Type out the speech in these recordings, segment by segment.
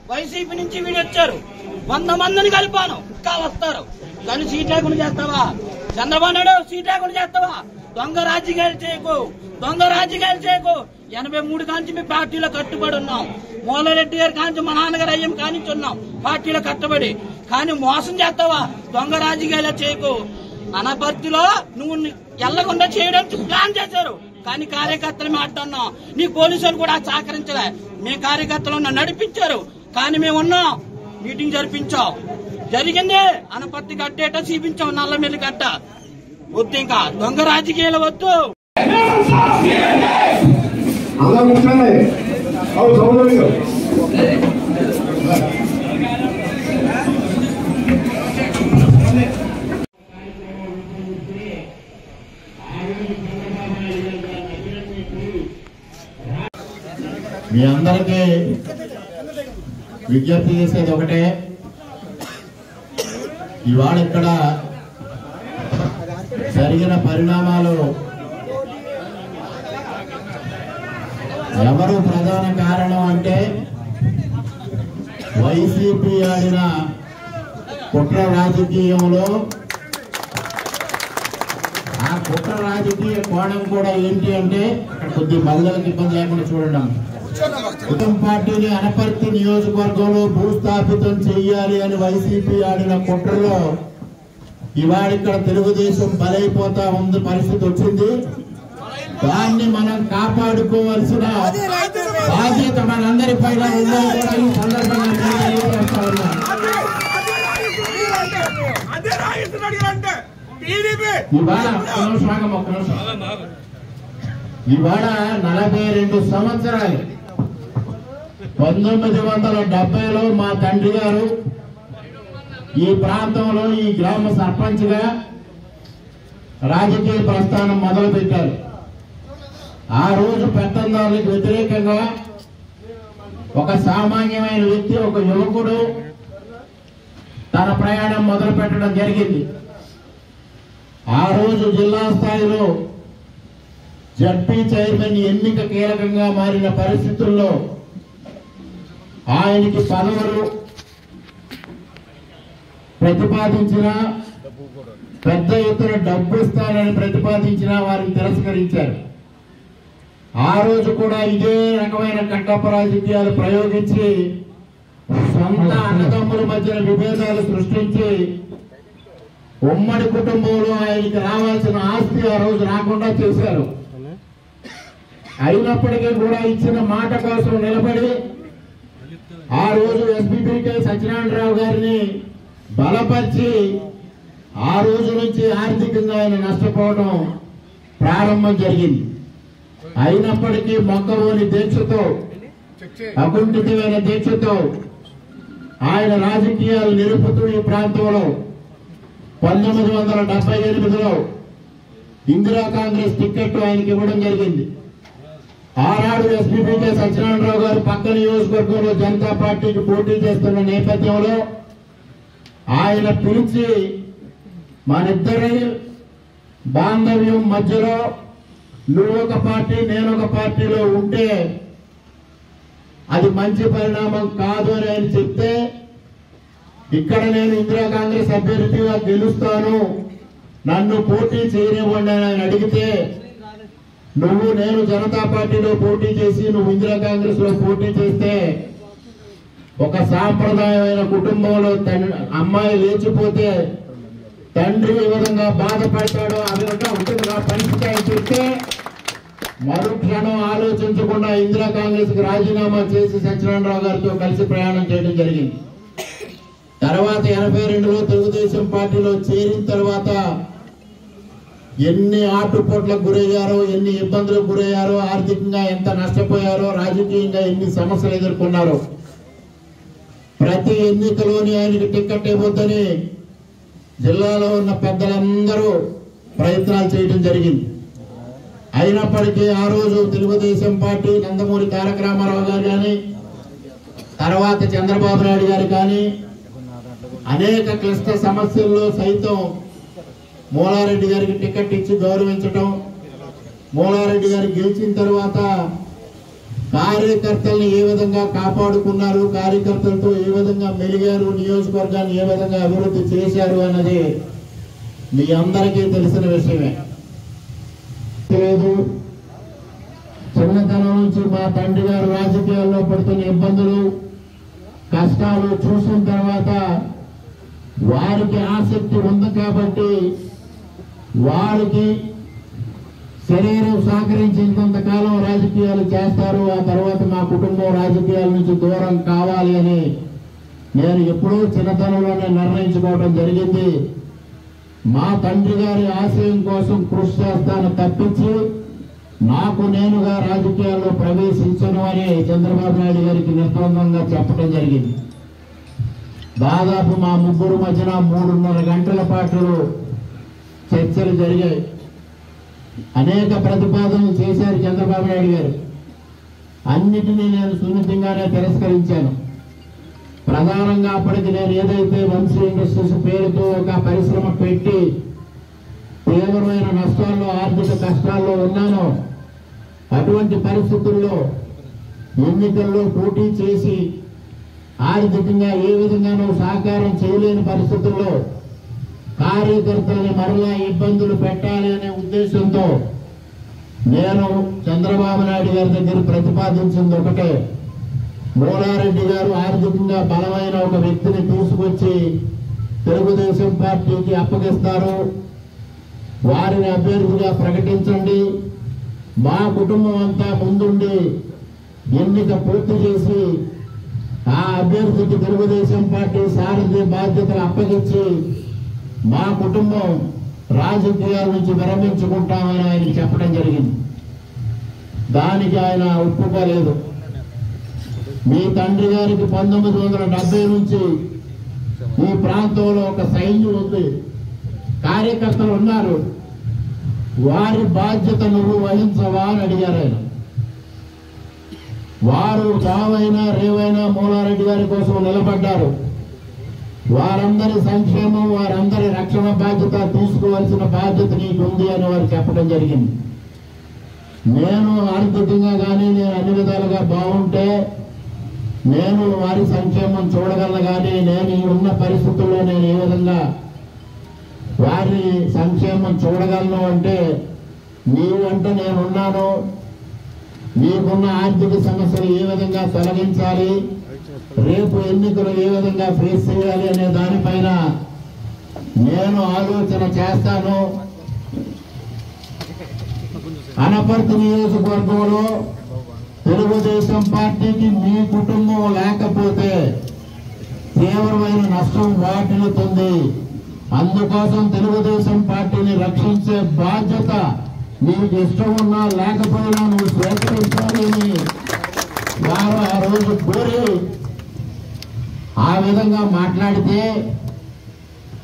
YCP నుంచి వీడు వచ్చారు 100 మందిని కలిపాను ఇంకా వస్తారు కానీ సీట్ లేకుండా చేస్తావా చంద్రబాబు నాయుడు సీట్ లేకుండా చేస్తావా దొంగ రాజకీయాలు చేయకు 83 కాంచి మీ పార్టీలో కట్టుబడి ఉన్నాం మూలారెడ్డి గారి కాంచి మా నాన్నగారు అయ్యం కానించి ఉన్నాం పార్టీలో కట్టుబడి కానీ మోసం చేస్తావా దొంగ రాజకీయాలు చేయకు అనపర్తిలో నువ్వు ఎల్లకుండా చేయడానికి ప్లాన్ చేశారు కానీ కార్యకర్తలు మాట్లాడినాం నీ పోలీసులు కూడా సహకరించలే మీ కార్యకర్తలు నడిపించారు కానీ మేము ఉన్నాం మీటింగ్ జరిపించాం జరిగింది అనపర్తి కట్టేట చూపించాం నల్లమెల్లి కట్ట వద్దు ఇంకా దొంగ రాజకీయాలు వద్దు మీ అందరికీ విజ్ఞప్తి చేసేది ఒకటే ఇవాళ ఇక్కడ జరిగిన పరిణామాలు ఎవరు ప్రధాన కారణం అంటే వైసీపీ ఆడిన కుట్ర రాజకీయంలో ఆ కుట్ర రాజకీయ కోణం కూడా ఏంటి అంటే అక్కడ కొద్ది మహిళలకు ఇబ్బంది లేకుండా చూడడం కుటుంబ పార్టీని అనపర్తి నియోజకవర్గంలో భూస్థాపితం చెయ్యాలి అని వైసీపీ ఆడిన కుట్రలో ఇవాళ ఇక్కడ తెలుగుదేశం బలైపోతా ఉంది పరిస్థితి వచ్చింది దాన్ని మనం కాపాడుకోవాల్సిన బాధ్యత మనందరి పైన ఉందని ఈ సందర్భంగా ఇవాళ 42 సంవత్సరాలు 1970లో మా తండ్రి గారు ఈ ప్రాంతంలో ఈ గ్రామ సర్పంచ్ గా రాజకీయ ప్రస్థానం మొదలు పెట్టారు. ఆ రోజు పెత్తందారులకు వ్యతిరేకంగా ఒక సామాన్యమైన వ్యక్తి ఒక యువకుడు తన ప్రయాణం మొదలు పెట్టడం జరిగింది. ఆ రోజు జిల్లా స్థాయిలో జడ్పీ చైర్మన్ ఎన్నిక కీలకంగా మారిన పరిస్థితుల్లో ఆయనకి పదవులు ప్రతిపాదించిన పెద్ద ఎత్తున డబ్బు ఇస్తానని ప్రతిపాదించిన వారిని తిరస్కరించారు. ఆ రోజు కూడా ఇదే రకమైన కట్టప్ప రాజకీయాలు ప్రయోగించి సొంత అన్నదమ్ముల మధ్య విభేదాలు సృష్టించి ఉమ్మడి కుటుంబంలో ఆయనకి రావాల్సిన ఆస్తి ఆ రోజు రాకుండా చేశారు. అయినప్పటికీ కూడా ఇచ్చిన మాట కోసం నిలబడి ఆ రోజు ఎస్పీపీకే సత్యనారాయణరావు గారిని బలపరిచి ఆ రోజు నుంచి ఆర్థికంగా ఆయన నష్టపోవడం ప్రారంభం జరిగింది. అయినప్పటికీ మొక్కవోని దీక్షతో అకుంఠితమైన దీక్షతో ఆయన రాజకీయాలు నిలుపుతూ ఈ ప్రాంతంలో 1978లో ఇందిరా కాంగ్రెస్ టికెట్ ఆయనకి ఇవ్వడం జరిగింది. ఆనాడు ఎస్పీపీకే సత్యనారాయణరావు గారు పక్క నియోజకవర్గంలో జనతా పార్టీకి పోటీ చేస్తున్న నేపథ్యంలో ఆయన పిలిచి మనిద్దరి బాంధవ్యం మధ్యలో నువ్వు ఒక పార్టీ నేను ఒక పార్టీలో ఉంటే అది మంచి పరిణామం కాదు అని ఆయన చెప్తే ఇక్కడ నేను ఇందిరా కాంగ్రెస్ అభ్యర్థిగా గెలుస్తాను నన్ను పోటీ చేయనివ్వండి అని ఆయన అడిగితే నువ్వు నేను జనతా పార్టీలో పోటీ చేసి నువ్వు ఇందిరా కాంగ్రెస్ లో పోటీ చేస్తే ఒక సాంప్రదాయమైన కుటుంబంలో అమ్మాయి లేచిపోతే తండ్రి ఏ విధంగా బాధపడతాడో ఆ విధంగా ఉంటుంది పరిస్థితి అని చెప్తే మరుక్షణం ఆలోచించకుండా ఇందిరా కాంగ్రెస్ కి రాజీనామా చేసి సత్యనారాయణరావు గారితో కలిసి ప్రయాణం చేయడం జరిగింది. తర్వాత 82లో తెలుగుదేశం పార్టీలో చేరిన తర్వాత ఎన్ని ఆటుపోట్లకు గురయ్యారో, ఎన్ని ఇబ్బందులకు గురయ్యారో, ఆర్థికంగా ఎంత నష్టపోయారో, రాజకీయంగా ఎన్ని సమస్యలు ఎదుర్కొన్నారో. ప్రతి ఎన్నికలోని ఆయనకి టికెట్ ఇవ్వద్దని జిల్లాలో ఉన్న పెద్దలందరూ ప్రయత్నాలు చేయడం జరిగింది. అయినప్పటికీ ఆ రోజు తెలుగుదేశం పార్టీ నందమూరి తారక రామారావు గారు కానీ, తర్వాత చంద్రబాబు నాయుడు గారు కానీ అనేక క్లిష్ట సమస్యల్లో సైతం మూలారెడ్డి గారికి టికెట్ ఇచ్చి గౌరవించడం, మూలారెడ్డి గారు గెలిచిన తర్వాత కార్యకర్తల్ని ఏ విధంగా కాపాడుకున్నారు, కార్యకర్తలతో ఏ విధంగా మెలిగారు, నియోజకవర్గాన్ని ఏ విధంగా అభివృద్ధి చేశారు అన్నది మీ అందరికీ తెలిసిన విషయమే. లేదు, చిన్నతనం నుంచి మా తండ్రి గారు రాజకీయాల్లో పడుతున్న ఇబ్బందులు, కష్టాలు చూసిన తర్వాత వారికి ఆసక్తి ఉంది కాబట్టి వారికి శరీరం సహకరించినంతకాలం రాజకీయాలు చేస్తారు. ఆ తర్వాత మా కుటుంబం రాజకీయాల నుంచి దూరం కావాలి అని నేను ఎప్పుడూ చిన్నతనంలోనే నిర్ణయించుకోవడం జరిగింది. మా తండ్రి గారి ఆశయం కోసం కృషి చేస్తాను తప్పించి నాకు నేనుగా రాజకీయాల్లో ప్రవేశించను అని చంద్రబాబు నాయుడు గారికి నిర్బంధంగా చెప్పడం జరిగింది. దాదాపు మా ముగ్గురు మధ్యన 3.5 గంటల పాటు చర్చలు జరిగాయి. అనేక ప్రతిపాదనలు చేశారు చంద్రబాబు నాయుడు గారు. అన్నిటినీ నేను సున్నితంగానే తిరస్కరించాను. ప్రధానంగా అప్పటికి నేను ఏదైతే వంశీ ఇండస్ట్రీస్ పేరుతో ఒక పరిశ్రమ పెట్టి తీవ్రమైన నష్టాల్లో, ఆర్థిక కష్టాల్లో ఉన్నానో, అటువంటి పరిస్థితుల్లో ఎన్నికల్లో పోటీ చేసి ఆర్థికంగా ఏ విధంగానూ సహకారం చేయలేని పరిస్థితుల్లో కార్యకర్తల్ని మరలా ఇబ్బందులు పెట్టాలి అనే ఉద్దేశంతో నేను చంద్రబాబు నాయుడు గారి దగ్గర ప్రతిపాదించింది ఒకటే. మూలారెడ్డి గారు ఆర్థికంగా బలమైన ఒక వ్యక్తిని తీసుకొచ్చి తెలుగుదేశం పార్టీకి అప్పగిస్తారు, వారిని అభ్యర్థిగా ప్రకటించండి, మా కుటుంబం అంతా ముందుండి ఎన్నిక పూర్తి చేసి ఆ అభ్యర్థికి తెలుగుదేశం పార్టీ సారథి బాధ్యతలు అప్పగించి మా కుటుంబం రాజకీయాల నుంచి విరమించుకుంటామని ఆయన చెప్పడం జరిగింది. దానికి ఆయన ఒప్పుకోలేదు. మీ తండ్రి గారికి 1970 నుంచి ఈ ప్రాంతంలో ఒక సైన్యం ఉంది, కార్యకర్తలు ఉన్నారు, వారి బాధ్యత నువ్వు వహించవా అని అడిగారు ఆయన. వారు చావైనా రేవైనా మూలారెడ్డి గారి కోసం నిలబడ్డారు. వారందరి సంక్షేమం, వారందరి రక్షణ బాధ్యత తీసుకోవాల్సిన బాధ్యత నీకుంది అని వారు చెప్పడం జరిగింది. నేను ఆర్థికంగా కానీ నేను అన్ని విధాలుగా బాగుంటే నేను వారి సంక్షేమం చూడగలను, కానీ నేను ఈ ఉన్న పరిస్థితుల్లో నేను ఏ విధంగా వారి సంక్షేమం చూడగలను అంటే నీవు అంటే నేనున్నాను, నీకున్న ఆర్థిక సమస్యలు ఏ విధంగా తొలగించాలి, రేపు ఎన్నికలు ఏ విధంగా ఫేస్ చేయాలి అనే దానిపైన నేను ఆలోచన చేస్తాను. అనపర్తి నియోజకవర్గంలో తెలుగుదేశం పార్టీకి మీ కుటుంబం లేకపోతే తీవ్రమైన నష్టం వాటిల్లుతుంది. అందుకోసం తెలుగుదేశం పార్టీని రక్షించే బాధ్యత నీకు ఇష్టం ఉన్నా లేకపోయినా నువ్వు స్వీకరించాలని వారు ఆ రోజు కోరి ఆ విధంగా మాట్లాడితే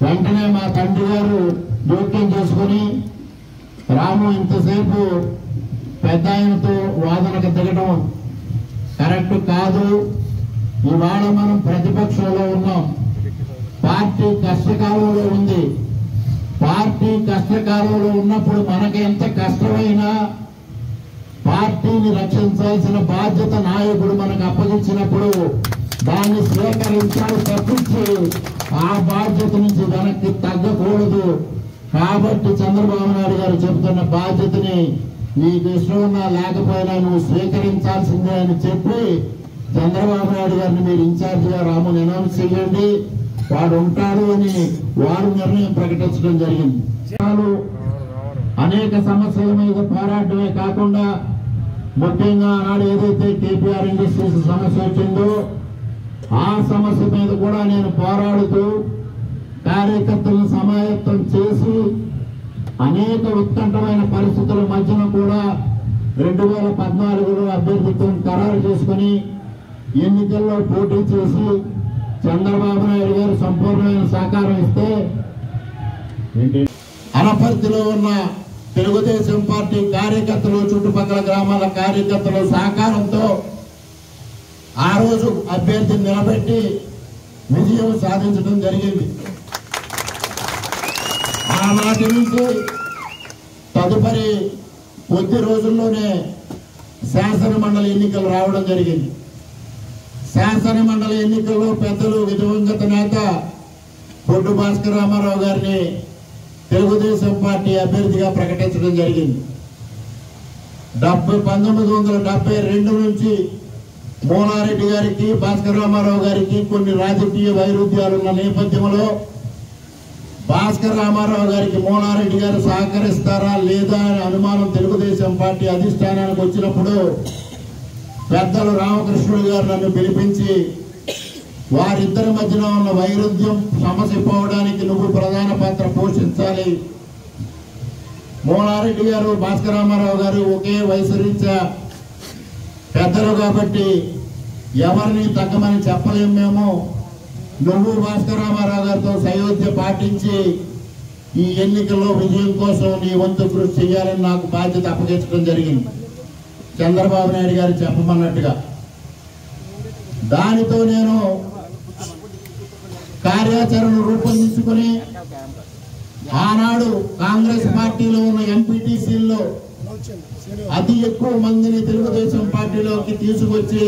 వెంటనే మా తండ్రి గారు జోక్యం చేసుకుని రాము ఇంతసేపు పెద్ద ఆయనతో వాదనకు దిగడం కరెక్ట్ కాదు, ఇవాళ మనం ప్రతిపక్షంలో ఉన్నాం, పార్టీ కష్టకాలంలో ఉంది, పార్టీ కష్టకాలంలో ఉన్నప్పుడు మనకి ఎంత కష్టమైనా పార్టీని రక్షించాల్సిన బాధ్యత నాయకుడు మనకు అప్పగించినప్పుడు దాన్ని స్వీకరించాలి తప్పించి ఆ బాధ్యత నుంచి వెనక్కి తగ్గకూడదు. కాబట్టి చంద్రబాబు నాయుడు గారు చెబుతున్న బాధ్యతని నీకు ఇష్టం ఉన్నా లేకపోయినా నువ్వు స్వీకరించాల్సిందే అని చెప్పి చంద్రబాబు నాయుడు గారిని మీరు ఇన్ఛార్జిగా రాముని అనౌన్స్ చేయండి, వాడు ఉంటాడు అని వారు నిర్ణయం ప్రకటించడం జరిగింది. అనేక సమస్యల మీద పోరాటమే కాకుండా ముఖ్యంగా ఆనాడు ఏదైతే కేపీఆర్ ఇండస్ట్రీస్ సమస్య వచ్చిందో ఆ సమస్య మీద కూడా నేను పోరాడుతూ కార్యకర్తలను సమాయత్తం చేసి అనేక ఉత్కంఠమైన పరిస్థితుల మధ్యన కూడా 2014లో అభ్యర్థిత్వం ఖరారు చేసుకుని ఎన్నికల్లో పోటీ చేసి చంద్రబాబు నాయుడు గారు సంపూర్ణమైన సహకారం ఇస్తే అనపర్తిలో ఉన్న తెలుగుదేశం పార్టీ కార్యకర్తలు చుట్టుపక్కల గ్రామాల కార్యకర్తల సహకారంతో ఆ రోజు అభ్యర్థిని నిలబెట్టి విజయం సాధించడం జరిగింది. ఆనాటి నుంచి తదుపరి కొద్ది రోజుల్లోనే శాసన మండలి ఎన్నికలు రావడం జరిగింది. శాసన మండలి ఎన్నికల్లో పెద్దలు దివంగత నేత పొడ్డు భాస్కర్ రామారావు గారిని తెలుగుదేశం పార్టీ అభ్యర్థిగా ప్రకటించడం జరిగింది. 1972 నుంచి మోనారెడ్డి గారికి భాస్కర్ రామారావు గారికి కొన్ని రాజకీయ వైరుధ్యాలున్న నేపథ్యంలో భాస్కర్ రామారావు గారికి మోనారెడ్డి గారు సహకరిస్తారా లేదా అనే అనుమానం తెలుగుదేశం పార్టీ అధిష్టానానికి వచ్చినప్పుడు పెద్దలు రామకృష్ణుడు గారు నన్ను పిలిపించి వారిద్దరి మధ్యన ఉన్న వైరుధ్యం సమస్య పోవడానికి నువ్వు ప్రధాన పాత్ర పోషించాలి. మోనారెడ్డి గారు భాస్కర్ రామారావు గారు ఒకే వయసు రీత్యా పెద్దలు కాబట్టి ఎవరిని తగ్గమని చెప్పలేము మేము. నువ్వు భాస్కర్ రామారావు గారితో సయోధ్య పాటించి ఈ ఎన్నికల్లో విజయం కోసం నీ వంతు కృషి చేయాలని నాకు బాధ్యత అప్పగించడం జరిగింది, చంద్రబాబు నాయుడు గారు చెప్పమన్నట్టుగా. దానితో నేను కార్యాచరణ రూపొందించుకుని ఆనాడు కాంగ్రెస్ పార్టీలో ఉన్న ఎంపీటీసీల్లో అతి ఎక్కువ మందిని తెలుగుదేశం పార్టీలోకి తీసుకొచ్చి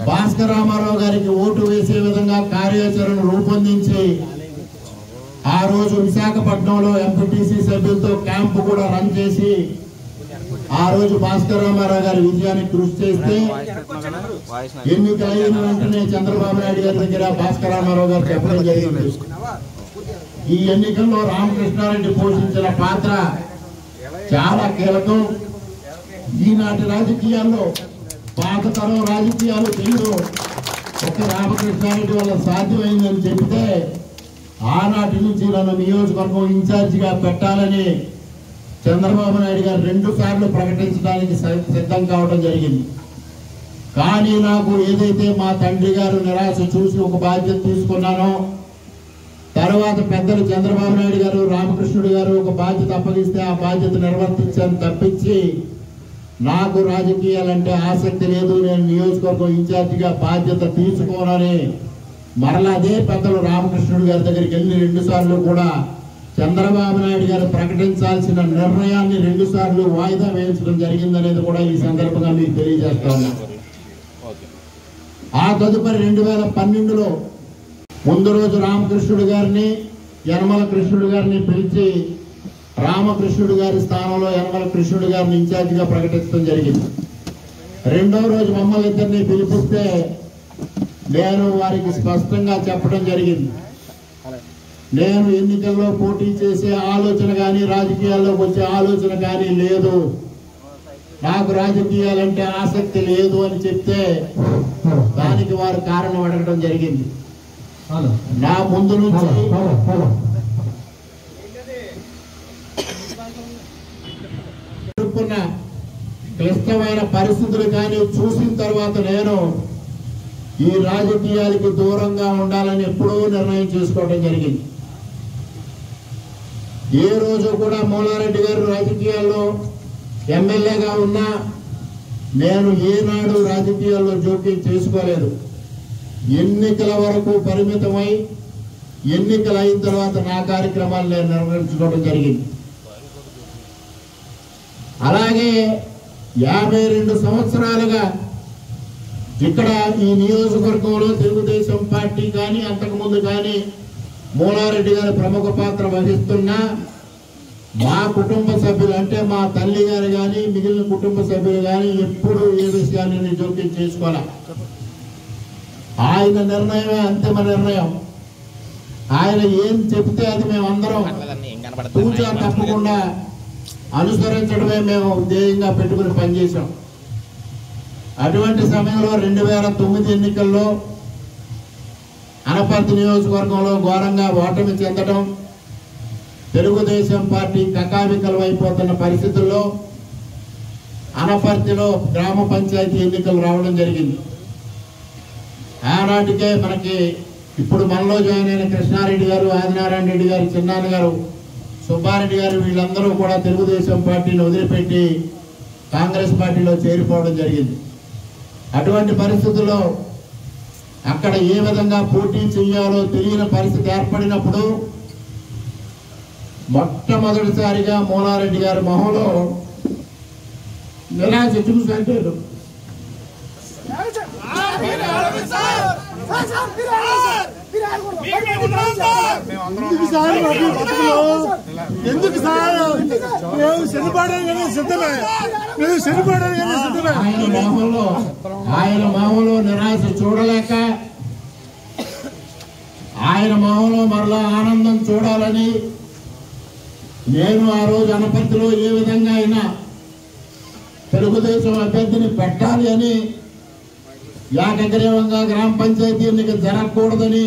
భాస్కర్ రామారావు గారికి ఓటు వేసే విధంగా కార్యాచరణ రూపొందించి ఆ రోజు విశాఖపట్నంలో ఎంపీటీసీ సభ్యులతో క్యాంపు కూడా రన్ చేసి ఆ రోజు భాస్కర్ రామారావు గారి విజయానికి కృషి చేస్తే ఎన్నికలైన వెంటనే చంద్రబాబు నాయుడు గారి దగ్గర భాస్కర్ రామారావు గారు చెప్పడం జరిగింది. ఈ ఎన్నికల్లో రామకృష్ణారెడ్డి పోషించిన పాత్ర చాలా కీలకం. ఈనాటి రాజకీయాల్లో పాత తరం రాజకీయాలు తెలియదు, ఒక రామకృష్ణారెడ్డి వల్ల సాధ్యమైందని చెబితే ఆనాటి నుంచి నన్ను నియోజకవర్గం ఇన్ఛార్జిగా పెట్టాలని చంద్రబాబు నాయుడు గారు 2 సార్లు ప్రకటించడానికి సిద్ధం కావడం జరిగింది. కానీ నాకు ఏదైతే మా తండ్రి గారు నిరాశ చూసి ఒక బాధ్యత తీసుకున్నానో, తర్వాత పెద్దలు చంద్రబాబు నాయుడు గారు రామకృష్ణుడు గారు ఒక బాధ్యత అప్పగిస్తే ఆ బాధ్యత నిర్వర్తించాను తప్పించి నాకు రాజకీయాలంటే ఆసక్తి లేదు, నేను నియోజకవర్గం ఇన్ఛార్జిగా బాధ్యత తీసుకోనని మరలా అదే పెద్దలు రామకృష్ణుడు గారి దగ్గరికి వెళ్ళి 2 సార్లు కూడా చంద్రబాబు నాయుడు గారు ప్రకటించాల్సిన నిర్ణయాన్ని 2 సార్లు వాయిదా వేయించడం జరిగిందనేది కూడా ఈ సందర్భంగా మీకు తెలియజేస్తా ఉన్నాను. ఆ తదుపరి 2012లో ముందు రోజు రామకృష్ణుడు గారిని యనమల కృష్ణుడు గారిని పిలిచి రామకృష్ణుడు గారి స్థానంలో యనమల కృష్ణుడు గారిని ఇన్ఛార్జిగా ప్రకటించడం జరిగింది. 2వ రోజు మమ్మల్ని ఇద్దరిని పిలిపిస్తే నేను వారికి స్పష్టంగా చెప్పడం జరిగింది, నేను ఎన్నికల్లో పోటీ చేసే ఆలోచన కానీ రాజకీయాల్లోకి వచ్చే ఆలోచన కానీ లేదు, నాకు రాజకీయాలంటే ఆసక్తి లేదు అని చెప్తే దానికి వారు కారణం అడగడం జరిగింది. నా ముందు నుంచి క్లిష్టమైన పరిస్థితులు కానీ చూసిన తర్వాత నేను ఈ రాజకీయాలకి దూరంగా ఉండాలని ఎప్పుడూ నిర్ణయం చేసుకోవడం జరిగింది. ఏ రోజు కూడా మోనారెడ్డి గారు రాజకీయాల్లో ఎమ్మెల్యేగా ఉన్నా నేను ఏనాడు రాజకీయాల్లో జోక్యం చేసుకోలేదు. ఎన్నికల వరకు పరిమితమై ఎన్నికలు అయిన తర్వాత నా కార్యక్రమాలు నేను నిర్వహించుకోవడం జరిగింది. అలాగే 52 సంవత్సరాలుగా ఇక్కడ ఈ నియోజకవర్గంలో తెలుగుదేశం పార్టీ కానీ అంతకుముందు కానీ మోనారెడ్డి గారు ప్రముఖ పాత్ర వహిస్తున్నా మా కుటుంబ సభ్యులు అంటే మా తల్లి గారు కానీ మిగిలిన కుటుంబ సభ్యులు కానీ ఎప్పుడు ఏ విషయాన్ని జోక్యం చేసుకోవాలి. ఆయన నిర్ణయమే అంతిమ నిర్ణయం. ఆయన ఏం చెప్తే అది మేమందరం తూచా తప్పకుండా అనుసరించడమే మేము ధ్యేయంగా పెట్టుకుని పనిచేశాం. అటువంటి సమయంలో 2009 ఎన్నికల్లో అనపర్తి నియోజకవర్గంలో ఘోరంగా ఓటమి చెందడం, తెలుగుదేశం పార్టీ కకావికలమైపోతున్న పరిస్థితుల్లో అనపర్తిలో గ్రామ పంచాయతీ ఎన్నికలు రావడం జరిగింది. ఆనాటికే మనకి ఇప్పుడు మనలో జాయిన్ అయిన కృష్ణారెడ్డి గారు, ఆదినారాయణ రెడ్డి గారు, చిన్నాన్న గారు, సుబ్బారెడ్డి గారు వీళ్ళందరూ కూడా తెలుగుదేశం పార్టీని వదిలిపెట్టి కాంగ్రెస్ పార్టీలో చేరిపోవడం జరిగింది. అటువంటి పరిస్థితుల్లో అక్కడ ఏ విధంగా పోటీ చేయాలో తెలియని పరిస్థితి ఏర్పడినప్పుడు మొట్టమొదటిసారిగా మూలారెడ్డి గారి మొహంలో నిరాశ చూసారు. ఎందుకు సార్ మేము చనిపోవడానికి సిద్ధమే, మేము చనిపోవడానికి సిద్ధమే. ఆయన మొహంలో నిరాశ చూడలేక ఆయన మొహంలో మరలా ఆనందం చూడాలని నేను ఆ రోజు అనపర్తిలో ఏ విధంగా అయినా తెలుగుదేశం అభ్యర్థిని పెట్టాలి అని ఏకగ్రీవంగా గ్రామ పంచాయతీ ఎన్నిక జరగకూడదని